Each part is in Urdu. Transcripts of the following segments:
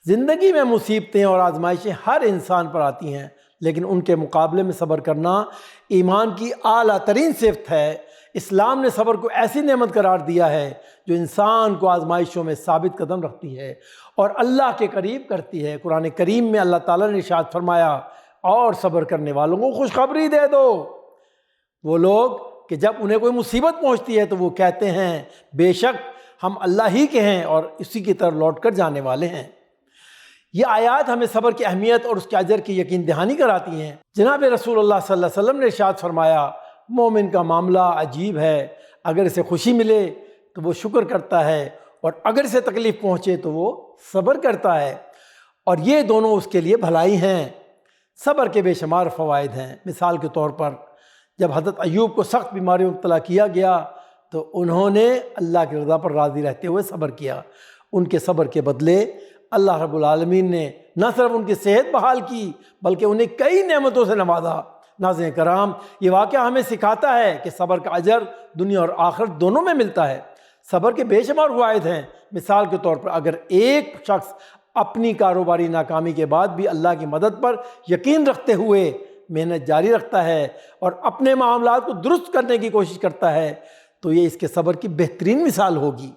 زندگی میں مصیبتیں اور آزمائشیں ہر انسان پر آتی ہیں، لیکن ان کے مقابلے میں صبر کرنا ایمان کی اعلیٰ ترین صفت ہے۔ اسلام نے صبر کو ایسی نعمت قرار دیا ہے جو انسان کو آزمائشوں میں ثابت قدم رکھتی ہے اور اللہ کے قریب کرتی ہے۔ قرآن کریم میں اللہ تعالیٰ نے ارشاد فرمایا، اور صبر کرنے والوں کو خوشخبری دے دو، وہ لوگ کہ جب انہیں کوئی مصیبت پہنچتی ہے تو وہ کہتے ہیں بے شک ہم اللہ ہی کے ہیں اور اسی کی طرف لوٹ کر جانے والے ہیں۔ یہ آیات ہمیں صبر کی اہمیت اور اس کے اجر کی یقین دہانی کراتی ہیں۔ جناب رسول اللہ صلی اللہ علیہ وسلم نے ارشاد فرمایا، مومن کا معاملہ عجیب ہے، اگر اسے خوشی ملے تو وہ شکر کرتا ہے اور اگر اسے تکلیف پہنچے تو وہ صبر کرتا ہے، اور یہ دونوں اس کے لیے بھلائی ہیں۔ صبر کے بے شمار فوائد ہیں۔ مثال کے طور پر جب حضرت ایوب کو سخت بیماری میں مبتلا کیا گیا تو انہوں نے اللہ کی رضا پر راضی رہتے ہوئے صبر کیا۔ ان کے صبر کے بدلے اللہ رب العالمین نے نہ صرف ان کی صحت بحال کی بلکہ انہیں کئی نعمتوں سے نوازا۔ ناظرین کرام، یہ واقعہ ہمیں سکھاتا ہے کہ صبر کا اجر دنیا اور آخرت دونوں میں ملتا ہے۔ صبر کے بے شمار فوائد ہیں۔ مثال کے طور پر اگر ایک شخص اپنی کاروباری ناکامی کے بعد بھی اللہ کی مدد پر یقین رکھتے ہوئے محنت جاری رکھتا ہے اور اپنے معاملات کو درست کرنے کی کوشش کرتا ہے تو یہ اس کے صبر کی بہترین مثال ہوگی۔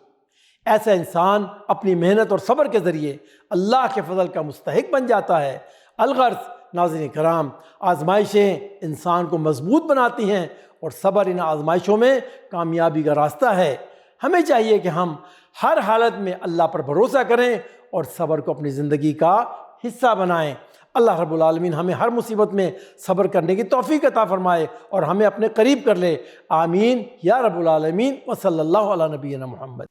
ایسا انسان اپنی محنت اور صبر کے ذریعے اللہ کے فضل کا مستحق بن جاتا ہے۔ الغرض ناظرین کرام، آزمائشیں انسان کو مضبوط بناتی ہیں اور صبر ان آزمائشوں میں کامیابی کا راستہ ہے۔ ہمیں چاہیے کہ ہم ہر حالت میں اللہ پر بھروسہ کریں اور صبر کو اپنی زندگی کا حصہ بنائیں۔ اللہ رب العالمین ہمیں ہر مصیبت میں صبر کرنے کی توفیق عطا فرمائے اور ہمیں اپنے قریب کر لے۔ آمین یا رب العالمین۔ وصلی اللہ علی نبینا محمد۔